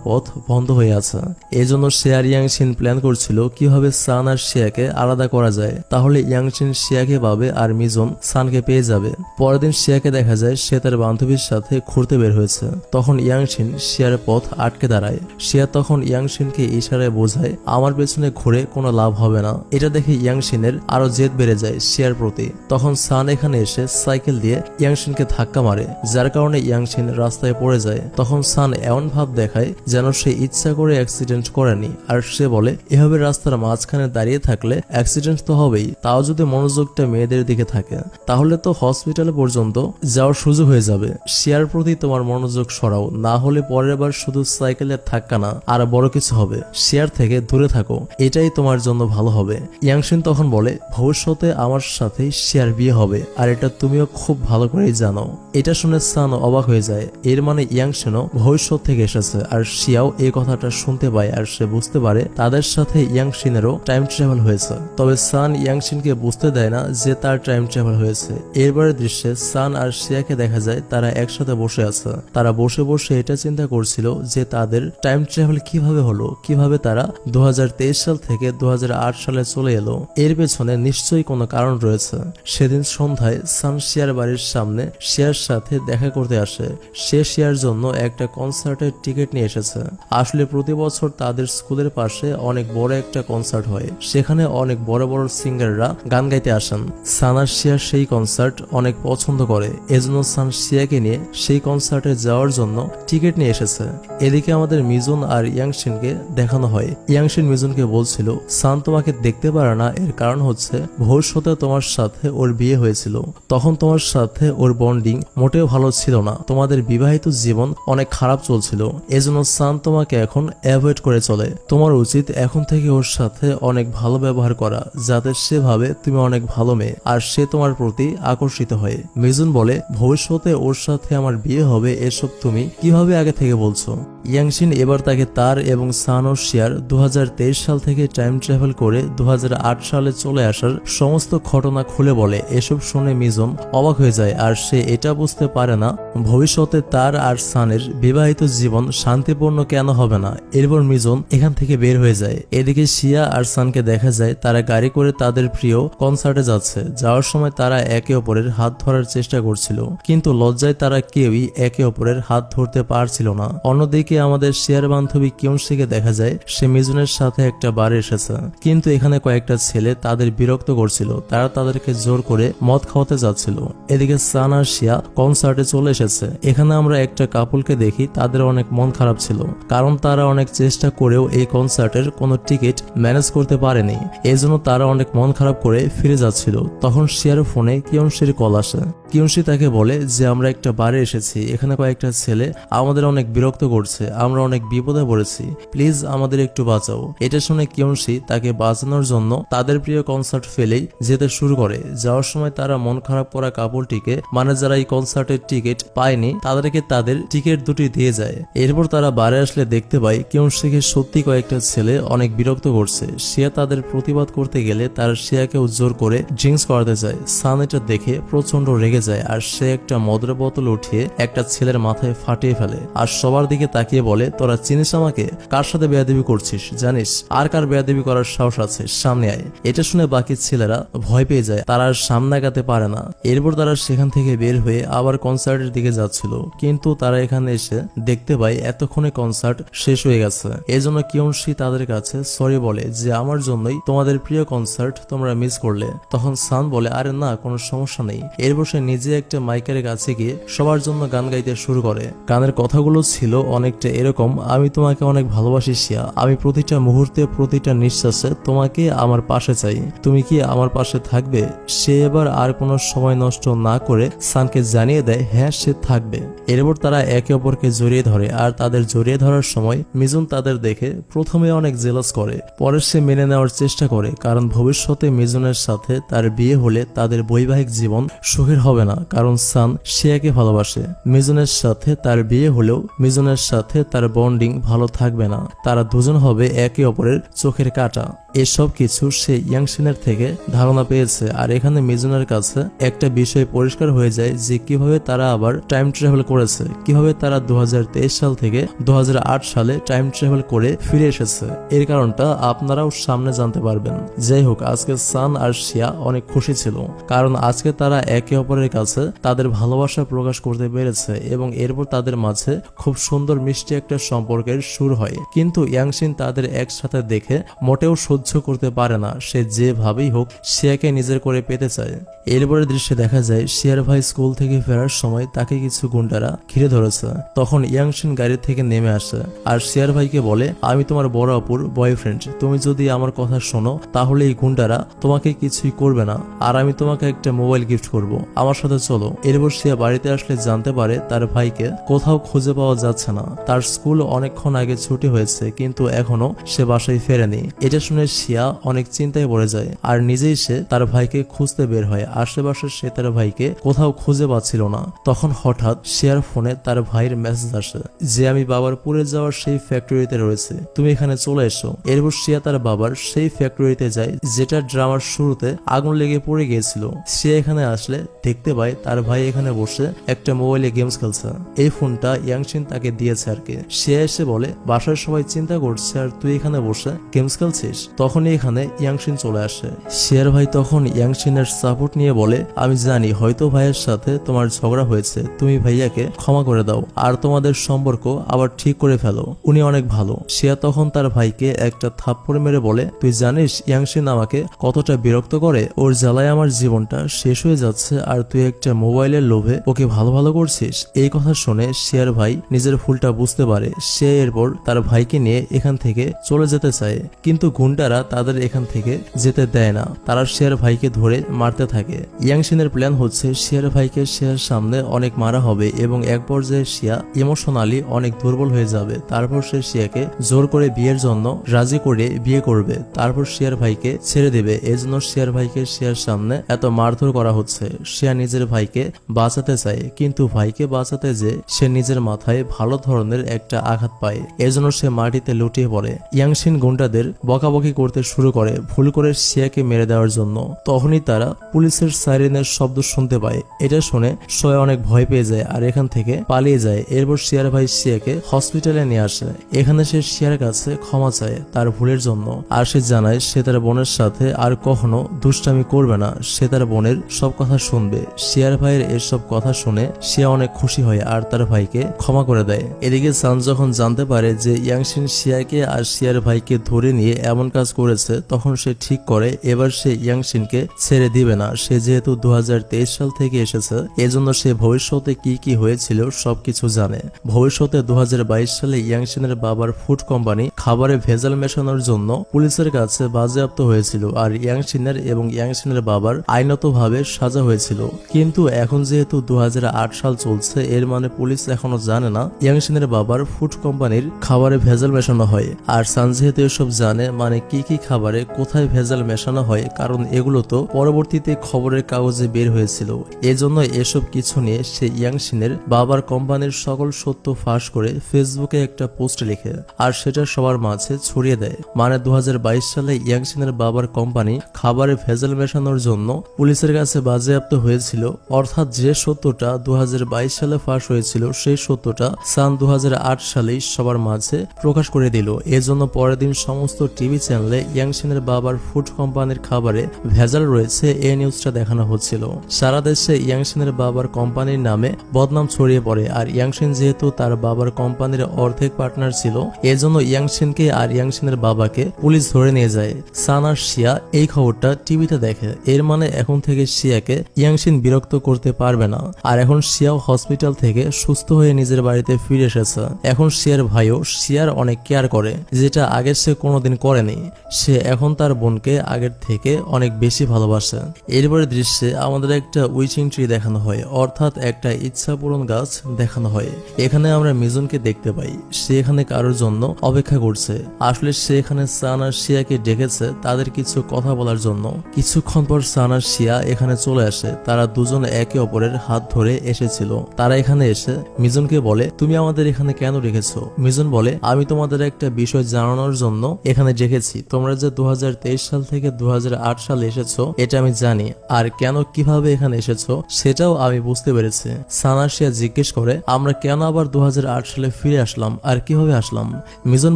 পথ বন্ধ হয়ে আছে। এজন্য সে আর ইয়াংশিন প্ল্যান করছিল কিভাবে সান আর শিয়াকে আলাদা করা যায়, তাহলে ইয়াংশিন শিয়াকে পাবে আর মিজুন সানকে পেয়ে যাবে। পরের দিন শিয়াকে দেখা যায় সে তার বান্ধবীর সাথে ঘুরতে বের হয়েছে। তখন ইয়াংশিন শিয়ার পথ আটকে দাঁড়ায়। শিয়া তখন ইয়াংশিনকে ইশারায় বোঝায় আমার পেছনে ঘুরে কোনো লাভ হবে না। এটা দেখে ইয়াংশিনের আরো জেদ বেড়ে যায় শিয়ার প্রতি। তখন সান এখানে এসে সাইকেল দিয়ে ইয়াংশিনকে ধাক্কা মারে, যার কারণে ইয়াংশিন রাস্তায় পড়ে যায়। তখন সান এমন ভাব দেখায় যেন সে ইচ্ছা করে অ্যাক্সিডেন্ট করেনি, আর সে বলে এভাবে রাস্তার মাঝখানে দাঁড়িয়ে থাকলে অ্যাক্সিডেন্ট তো হবেই, তাও যদি মনোযোগটা মেয়েদের দিকে থাকে তাহলে তো হসপিটাল পর্যন্ত যাওয়ার সুযোগ হয়ে যাবে। শিয়ার প্রতি তোমার মনোযোগ সরাও, না হলে পরের বার শুধু সাইকেলের ধাক্কা না আর বড় কিছু হবে। শিয়ার থেকে দূরে থাকো, এটাই তোমার জন্য ভালো হবে। ইয়াংশিন তখন বলে ভবিষ্যতে আমার সাথে শিয়ার বিয়ে হবে আর এটা তুমিও খুব ভালো করেই জানো। এটা শুনে সান অবাক হয়ে যায়। এর মানে ইয়াংশিনও ভবিষ্যৎ থেকে এসেছে আর শিয়াও এই কথাটা শুনতে পায় আর সে বুঝতে পারে তাদের সাথে ইয়াংশিনেরও টাইম ট্রাভেল হয়েছে। তবে সান ইয়াংশিনকে বুঝতে দেয় না যে তার টাইম ট্রাভেল হয়েছে। এরপরের দৃশ্যে সান আর শিয়াকে দেখা যায় তারা একসাথে বসে আছে। তারা বসে বসে এটা চিন্তা করছিল যে তাদের টাইম ট্রাভেল কিভাবে হলো, কিভাবে তারা 2023 সাল থেকে 2008 সালে চলে এলো। এর পেছনে নিশ্চয়ই কোনো কারণ রয়েছে। সেদিন সন্ধ্যায় সান শিয়ার বাড়ির সামনে শিয়ার সাথে দেখা করতে আসে। সে শিয়ার জন্য একটা কনসার্টের টিকিট নিয়ে এসেছে। আসলে প্রতি বছর তাদের স্কুলের পাশে অনেক বড় একটা কনসার্ট হয়, সেখানে অনেক বড় বড় সিঙ্গাররা গান গাইতে আসেন। সান আর শিয়ার সেই কনসার্ট অনেক পছন্দ করে, এজন্য সান শিয়াকে নিয়ে সেই কনসার্টে যাওয়ার জন্য টিকিট নিয়ে এসেছে। এদিকে আমাদের মিজুন আর ইয়াংশিনকে দেখানো হয়। ইয়াংশিন মিজুনকে বলছিল সান তোমাকে দেখতে পারে না, এর কারণ হচ্ছে ভবিষ্যতে তোমার সাথে ওর বিয়ে হয়েছিল, তখন তোমার সাথে ওর বন্ডিং মোটেও ভালো ছিল না, তোমাদের বিবাহিত জীবন অনেক খারাপ চলছিল, এজন্য সান তোমাকে এখন অ্যাভয়েড করে চলে। তোমার উচিত এখন থেকে ওর সাথে অনেক ভালো ব্যবহার করা, যাতে সে ভাবে তুমি অনেক ভালো মেয়ে আর সে তোমার প্রতি আকর্ষিত হয়। মিজুন বলে ভবিষ্যতে ওর সাথে আমার বিয়ে হবে, এসব তুমি কিভাবে আগে থেকে বলছো? ইয়াংশিন এবার তাকে তার এবং সান ও শিয়ার 2023 সাল থেকে টাইম ট্রাভেল করে 2008 সালে চলে আসার সমস্ত ঘটনা খুলে বলে। এসব শুনে মিজুন অবাক হয়ে যায় আর সে এটা বুঝতে পারে না ভবিষ্যতে তার আর সানের বিবাহিত জীবন শান্তিপূর্ণ কেন হবে না। এরপর মিজুন এখান থেকে বের হয়ে যায়। এদিকে শিয়া আর সানকে দেখা যায় তারা গাড়ি করে তাদের প্রিয় কনসার্টে যাচ্ছে। যাওয়ার সময় তারা একে অপরের হাত ধরার চেষ্টা করছিল, কিন্তু লজ্জায় তারা কেউই একে অপরের হাত ধরতে পারছিল না। অন্যদিকে আমাদের শিয়ার বান্ধবী কিয়নশিকে দেখা যায় সে মিজুনের সাথে একটা বারে এসেছে, কিন্তু এখানে কয়েকটা ছেলে তাদের বিরক্ত করছিল, তারা তাদেরকে জোর করে মদ খাওয়াতে যাচ্ছিল। এদিকে সান আর শিয়া কনসার্টে চলে এসেছে। এখানে আমরা একটা কাপলকে দেখি, তাদের অনেক মন খারাপ ছিল, কারণ তারা অনেক চেষ্টা করেও এই কনসার্টের কোনো টিকিট ম্যানেজ করতে পারেনি, এজন্য তারা অনেক মন খারাপ করে ফিরে যাচ্ছিল। তখন শিয়ার ফোনে কিয়নশির কল আসে। কিউনশি তাকে বলে যে আমরা একটা বারে এসেছি, এখানে কয়েকটা ছেলে আমাদের অনেক বিরক্ত করছে, আমরা অনেক বিপদে পড়েছি, প্লিজ আমাদের একটু বাঁচাও। এটা শুনে কিউনশি তাকে বাঁচানোর জন্য তাদের প্রিয় কনসার্ট ফেলেই যেতে শুরু করে। যাওয়ার সময় তারা মন খারাপ করা কাপলটিকে, মানে যারা এই কনসার্টের টিকিট পায়নি, তাদেরকে তাদের টিকিট দুটি দিয়ে যায়। এরপর তারা বারে আসলে দেখতে পায় কিউনশিকে সত্যি কয়েকটা ছেলে অনেক বিরক্ত করছে। শিয়া তাদের প্রতিবাদ করতে গেলে তারা শিয়াকে জোর করে ড্রিঙ্কস করাতে যায়। সান এটা দেখে প্রচন্ড রেগে যায় আর সে একটা মদের বোতল উঠিয়ে একটা ছেলের মাথায় ফাটিয়ে ফেলে আর সবার দিকে তাকিয়ে বলে, তোরা চিনিস আমাকে? কার সাথে বেয়াদবি করছিস জানিস? আর কার বেয়াদবি করার সাহস আছে? সামনে আয়। এটা শুনে বাকি ছেলেরা ভয় পেয়ে যায়, তারা আর সামনে আগাতে পারে না। এরপর তারা সেখান থেকে বের হয়ে আবার কনসার্টের দিকে যাচ্ছিল, কিন্তু তারা এখানে এসে দেখতে পায় এতক্ষণে কনসার্ট শেষ হয়ে গেছে। এজন্য কিউনশি তাদের কাছে সরি বলে যে আমার জন্যই তোমাদের প্রিয় কনসার্ট তোমরা মিস করলে। তখন সান বলে, আরে না, কোনো সমস্যা নেই। এরপর সে নিজে একটা মাইকের কাছে গিয়ে সবার জন্য গান গাইতে শুরু করে। গানের কথাগুলো ছিল অনেকটা এরকম, আমি তোমাকে অনেক ভালোবাসি শিয়া, আমি প্রতিটা মুহূর্তে প্রতিটা নিঃশ্বাসে তোমাকে আমার পাশে চাই, তুমি কি আমার পাশে থাকবে? সে এবার আর কোনো সময় নষ্ট না করে সানকে জানিয়ে দেয় হ্যাঁ সে থাকবে। এরপর তারা একে অপরকে জড়িয়ে ধরে আর তাদের জড়িয়ে ধরার সময় মিজুন তাদের দেখে প্রথমে অনেক জেলাস করে, পরে সে মেনে নেওয়ার চেষ্টা করে, কারণ ভবিষ্যতে মিজুনের সাথে তার বিয়ে হলে তাদের বৈবাহিক জীবন সুখের হবে না, কারণ সান শিয়াকে ভালোবাসে। মিজুনের সাথে তার বিয়ে হলেও মিজুনের সাথে তার বন্ডিং ভালো থাকবে না, তারা দুজন হবে একে অপরের চোখের কাঁটা। এসব কিছু সে ইয়াংশিনের থেকে ধারণা পেয়েছে। আর এখানে মিজুনের কাছে একটা বিষয় পরিষ্কার হয়ে যায় যে কিভাবে তারা আবার টাইম ট্রাভেল করেছে, কিভাবে তারা 2023 সাল থেকে 2008 সালে টাইম ট্রাভেল করে ফিরে এসেছে। এর কারণটা আপনারাও সামনে জানতে পারবেন। যাই হোক, আজকে সান আর শিয়া অনেক খুশি ছিল, কারণ আজকে তারা একে অপরের কাছে তাদের ভালোবাসা প্রকাশ করতে পেরেছে এবং এরপর তাদের মাঝে খুব সুন্দর মিষ্টি একটা সম্পর্কের শুরু হয়। কিন্তু ইয়াংশিন তাদের একসাথে দেখে মোটেও সহ্য করতে পারে না, সে যেভাবেই হোক শিয়াকে নিজের করে পেতে চায়। এরপরের দৃশ্যে দেখা যায় শিয়ার ভাই স্কুল থেকে ফেরার সময় তাকে কিছু গুন্ডারা ঘিরে ধরেছে। তখন ইয়াংশিন গাড়ি থেকে নেমে আসে আর শিয়ার ভাইকে বলে, আমি তোমার বড় আপুর বয়ফ্রেন্ড, তুমি যদি আমার কথা শোনো তাহলে এই গুন্ডারা তোমাকে কিছুই করবে না আর আমি তোমাকে একটা মোবাইল গিফট করব, আমার সাথে চলো। এরপর শিয়া বাড়িতে আসলে জানতে পারে তার ভাইকে কোথাও খুঁজে পাওয়া যাচ্ছে না, তার স্কুল অনেকক্ষণ আগে ছুটি হয়েছে কিন্তু এখনো সে বাসায় ফেরেনি। এটা শুনে শিয়া অনেক চিন্তায় পড়ে যায় আর নিজেই সে তার ভাইকে খুঁজতে বের হয়। আশেপাশে সে তার ভাইকে কোথাও খুঁজে পাচ্ছিল না। তখন হঠাৎ শিয়ার ফোনে তার ভাইয়ের মেসেজ আসে যে আমি বাবার পুড়ে যাওয়ার সেই ফ্যাক্টরিতে রয়েছে, তুমি এখানে চলে এসো। এরপর শিয়া তার বাবার সেই ফ্যাক্টরিতে যায় যেটা ড্রামার শুরুতে আগুন লেগে পড়ে গিয়েছিল। সে এখানে আসলে দেখতে পায় তার ভাই এখানে বসে একটা মোবাইলে গেমস খেলছে। এই ফোনটা ইয়াংশিন তাকে দিয়েছে আর কি। সে এসে বলে, বাসার সবাই চিন্তা করছে আর তুই এখানে বসে গেমস খেলছিস। তখনই এখানে ইয়াংশিন চলে আসে। শিয়ার ভাই তখন ইয়াংশিনের সাপোর্ট নিয়ে বলে, আমি জানি হয়তো ভাইয়ের সাথে তোমার ঝগড়া হয়েছে, তুমি ভাইয়াকে ক্ষমা করে দাও আর তোমাদের সম্পর্ক আবার ঠিক করে ফেলো, উনি অনেক ভালো। শিয়া তখন তার ভাইকে একটা থাপ্পড় মেরে বলে, তুই জানিস ইয়াংশিন আমাকে কতটা বিরক্ত করে, ওর জ্বালায় আমার জীবনটা শেষ হয়ে যাচ্ছে আর তুই একটা মোবাইলের লোভে ওকে ভালো ভালো করছিস। এই কথা শুনে শিয়ার ভাই নিজের ভুলটা বুঝতে পারে। সে এরপর তার ভাইকে নিয়ে এখান থেকে চলে যেতে চায়, কিন্তু গুন্ডারা তাদের এখান থেকে যেতে দেয় না, তারা শিয়ার ভাইকে ধরে মারতে থাকে। ইয়াংশিনের প্ল্যান হচ্ছে শিয়ার ভাইকে শিয়ার সামনে অনেক মারা হবে এবং এক পর্যায়ে শিয়া ইমোশনালি অনেক দুর্বল হয়ে যাবে। তারপর সে শিয়াকে জোর করে বিয়ের জন্য রাজি করে বিয়ে করবে, তারপর শিয়ার ভাইকে ছেড়ে দেবে। এজন্য শিয়ার ভাইকে শিয়ার সামনে এত মারধর করা হচ্ছে। শিয়া নিজের ভাইকে বাঁচাতে চায়, কিন্তু ভাইকে বাঁচাতে যে সে নিজের মাথায় ভালো ধরনের একটা আঘাত পায়, এজন্য সে মাটিতে লুটিয়ে পড়ে। ইয়াংশিন গুন্ডাদের বকাবকি করতে শুরু করে ভুল করে শিয়াকে মেরে দেওয়ার জন্য। তখনই তারা পুলিশের সাইরেনের শব্দ শুনতে পায়। এটা শুনে সবাই অনেক ভয় পেয়ে যায় আর এখান থেকে পালিয়ে যায়। এরপর শিয়ার ভাই শিয়াকে হসপিটালে নিয়ে আসে। এখানে সে শিয়ার কাছে ক্ষমা চায় তার ভুলের জন্য আর সে জানায় সে তার বোনের সাথে আর কখনো দুষ্টামি করবে না, সে তার বোনের সব কথা শুনবে। শিয়ার ভাইয়ের এসব কথা শুনে শিয়া অনেক খুশি হয় আর তার ভাইকে ক্ষমা করে দেয়। এদিকে সান যখন জানতে পারে যে ইয়াংশিন শিয়াকে আর শিয়ার ভাইকে ধরে নিয়ে এমন কাজ কাজ করেছে তখন সে ঠিক করে এবার সে ইয়াংশিনকে ছেড়ে দিবে না। সে যেহেতু 2023 সাল থেকে এসেছে এজন্য সে ভবিষ্যতে কি কি হয়েছিল সবকিছু জানে। ভবিষ্যতে 2022 সালে ইয়াংশিনের বাবার ফুড কোম্পানি খাবারে ভেজাল মেশানোর জন্য পুলিশের কাছে বাজেয়াপ্ত হয়েছিল আর ইয়াংশিনের এবং ইয়াংশিনের বাবার আইনতভাবে সাজা হয়েছিল। কিন্তু এখন যেহেতু 2008 সাল চলছে এর মানে পুলিশ এখনো জানে না ইয়াংশিনের বাবার ফুড কোম্পানির খাবারে ভেজাল মেশানো হয়। আর সান যেহেতু এসব জানে মানে কি কি খাবারে কোথায় ভেজাল মেশানো হয় কারণ এগুলো তো পরবর্তীতে খবরের কাগজে বের হয়েছিল। এজন্য এসব কিছু নিয়ে সে ইয়াংশিনের বাবার কোম্পানির সকল সত্য ফাঁস করে ফেসবুকে একটা পোস্ট লিখে আর সেটা সবার মাঝে ছড়িয়ে দেয়। মানে 2022 সালে ইয়াংশিনের বাবার কোম্পানি খাবারে ভেজাল মেশানোর জন্য পুলিশের কাছে বাজেয়াপ্ত হয়েছিল, অর্থাৎ যে সত্যটা 2022 সালে ফাঁস হয়েছিল সেই সত্যটা সান 2008 সালেই সবার মাঝে প্রকাশ করে দিল। এজন্য পরের দিন সমস্ত টিভি চ্যানেলে ইয়াংশিনের বাবার ফুড কোম্পানির খাবারে ভেজাল রয়েছে এই নিউজটা দেখানো হচ্ছিল। সারা দেশে ইয়াংশিনের বাবার কোম্পানির নামে বদনাম ছড়িয়ে পড়ে আর ইয়াংশিন যেহেতু তার বাবার কোম্পানির অর্ধেক পার্টনার ছিল এজন্য ইয়াংশিনকে আর ইয়াংশিনের বাবাকে পুলিশ ধরে নিয়ে যায়। সান আর শিয়া এই খবরটা টিভিতে দেখে। এর মানে এখন থেকে শিয়াকে ইয়াংশিন বিরক্ত করতে পারবে না। আর এখন শিয়াও হসপিটাল থেকে সুস্থ হয়ে নিজের বাড়িতে ফিরে এসেছে। এখন শিয়ার ভাইও শিয়ার অনেক কেয়ার করে যেটা আগে সে কোনোদিন করেনি। সে এখন তার বোনকে আগের থেকে অনেক বেশি ভালোবাসে। এরপরে দৃশ্যে আমাদের একটা উইচিং ট্রি দেখানো হয়, অর্থাৎ একটা ইচ্ছা পূরণ গাছ দেখানো হয়। এখানে আমরা মিজুনকে দেখতে পাই, সে এখানে কারোর জন্য অপেক্ষা করছে। আসলে সে এখানে সান আর শিয়াকে ডেকেছে তাদের কিছু কথা বলার জন্য। কিছুক্ষণ পর সান আর শিয়া এখানে চলে আসে। তারা দুজন একে অপরের হাত ধরে এসেছিল। তারা এখানে এসে মিজুনকে বলে তুমি আমাদের এখানে কেন রেখেছো? মিজুন বলে আমি তোমাদের একটা বিষয় জানানোর জন্য এখানে রেখেছি। তোমরা যে 2023 সাল থেকে 2008 সালে এসেছো এটা আমি জানি, আর কেন কিভাবে এখানে এসেছো সেটাও আমি বুঝতে পেরেছি। সান আর শিয়া জিজ্ঞেস করে আমরা কেন আবার 2008 সালে ফিরে আসলাম আর কিভাবে আসলাম? মিজুন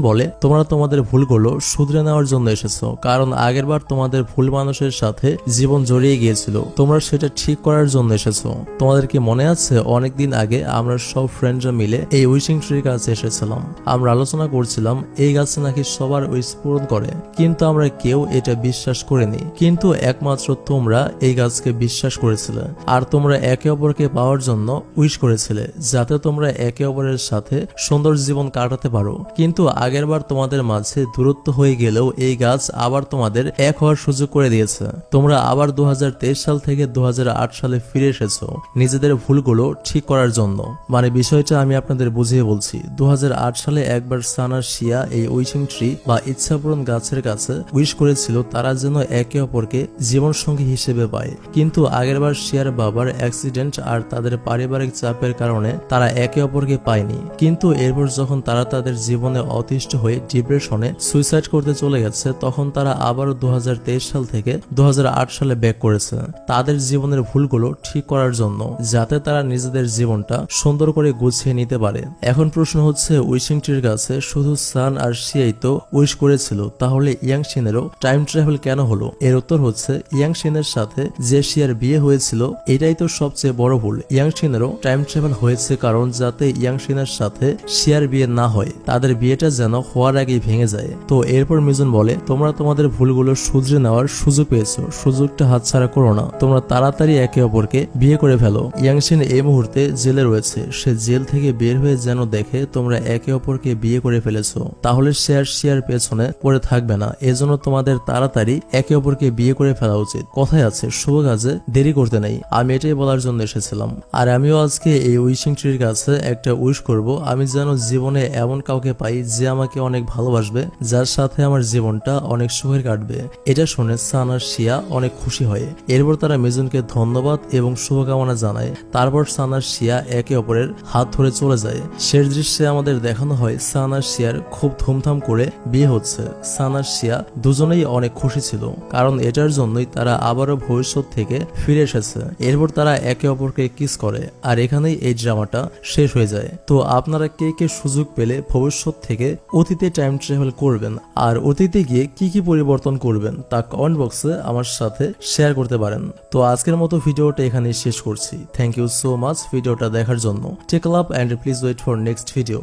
বলে তোমরা তোমাদের ভুলগুলো শুধরে নেওয়ার জন্য এসেছো, কারণ আগেরবার তোমাদের ভুল মানুষের সাথে জীবন জড়িয়ে গিয়েছিল, তোমরা সেটা ঠিক করার জন্য এসেছো। তোমাদের কি মনে আছে অনেকদিন আগে আমরা সব ফ্রেন্ডরা মিলে এই উইশিং ট্রির কাছে এসেছিলাম? আমরা আলোচনা করছিলাম এই গাছে নাকি সবার উইশ পূরণ করে, কিন্তু আমরা কেউ এটা বিশ্বাস করিনি। কিন্তু একমাত্র তোমরা এই গাছকে বিশ্বাস করেছিলে আর তোমরা একে অপরকে পাওয়ার জন্য উইশ করেছিলে যাতে তোমরা একে অপরের সাথে সুন্দর জীবন কাটাতে পারো। কিন্তু আগেরবার তোমাদের মাঝে দূরত্ব হয়ে গেলেও এই গাছ আবার তোমাদের এক হওয়ার সুযোগ করে দিয়েছে। তোমরা আবার 2023 সাল থেকে 2008 সালে ফিরে এসেছো নিজেদের ভুলগুলো ঠিক করার জন্য। মানে বিষয়টা আমি আপনাদের বুঝিয়ে বলছি। 2008 সালে একবার সান আর শিয়া এই উইশিং ট্রি বা ইচ্ছাপূরণ গাছের কাছে উইশ করেছিল তারা যেন একে অপরকে জীবন সঙ্গী হিসেবে পায়। কিন্তু আগেরবার শিয়ার বাবার অ্যাক্সিডেন্ট আর তাদের পারিবারিক চাপের কারণে তারা একে অপরকে পায়নি। কিন্তু এরপর যখন তারা তাদের জীবনে অতিষ্ঠ হয়ে ডিপ্রেশনে সুইসাইড করতে চলে গেছে তখন তারা আবারও 2023 সাল থেকে 2008 সালে ব্যাক করেছে তাদের জীবনের ভুলগুলো ঠিক করার জন্য, যাতে তারা নিজেদের জীবনটা সুন্দর করে গুছিয়ে নিতে পারে। এখন প্রশ্ন হচ্ছে উইশিং ট্রির কাছে শুধু সান আর শিয়াই তো উইশ করেছিল, তাহলে ইয়াংশিনেরও টাইম ট্রাভেল কেন হলো? এর উত্তর হচ্ছে ইয়াংশিনের সাথে যে শিয়ার বিয়ে হয়েছিল এটাই তো সবচেয়ে বড় ভুল। ইয়াংশিনেরও টাইম ট্রাভেল হয়েছে কারণ যাতে ইয়াংশিনের সাথে শিয়ার বিয়ে না হয়, তাদের বিয়েটা যেন হওয়ার আগেই ভেঙে যায়। তো এরপর মিজুন বলে তোমরা তোমাদের ভুলগুলো শুধরে নেওয়ার সুযোগ পেয়েছো, সুযোগটা হাতছাড়া করো না, তোমরা তাড়াতাড়ি একে অপরকে বিয়ে করে ফেলো। ইয়াংশিন এই মুহূর্তে জেলে রয়েছে, সে জেল থেকে বের হয়ে যেন দেখে তোমরা একে অপরকে বিয়ে করে ফেলেছো, তাহলে সে আর শিয়ার পেছনে পড়ে থাকবে না। এজন্য তোমাদের তাড়াতাড়ি একে অপরকে বিয়ে করে ফেলা উচিত। কথায় আছে শুভ কাজে দেরি করতে নেই। আমি এটাই বলার জন্য এসেছিলাম। আর আমিও আজকে এই উইশিং ট্রির কাছে একটা উইশ করব, আমি যেন জীবনে এমন কাউকে পাই যে আমাকে অনেক ভালোবাসবে, যার সাথে আমার জীবনটা অনেক সুখের কাটবে। এটা শুনে সান আর শিয়া অনেক খুশি হয়। এরপর তারা মিজুনকে ধন্যবাদ এবং শুভকামনা জানায়। তারপর সান আর শিয়া একে অপরের হাত ধরে চলে যায়। শেষ দৃশ্যে আমাদের দেখানো হয় সান আর শিয়ার খুব ধুমধাম করে বিয়ে হচ্ছে। সান আর শিয়া দুজনেই অনেক খুশি ছিল, কারণ এটার জন্যই তারা আবারও ভবিষ্যৎ থেকে ফিরে এসেছে। এরপর তারা একে অপরকে কিস করে আর এখানেই এই ড্রামাটা শেষ হয়ে যায়। তো আপনারা কে কে সুযোগ পেলে ভবিষ্যৎ থেকে অতীতে টাইম ট্রাভেল করবেন আর অতীতে গিয়ে কি কি পরিবর্তন করবেন তা কমেন্ট বক্সে আমার সাথে শেয়ার করতে পারেন। তো আজকের মতো ভিডিওটা এখানেই শেষ করছি। থ্যাংক ইউ সো মাচ ভিডিওটা দেখার জন্য। Take love and please wait for next video.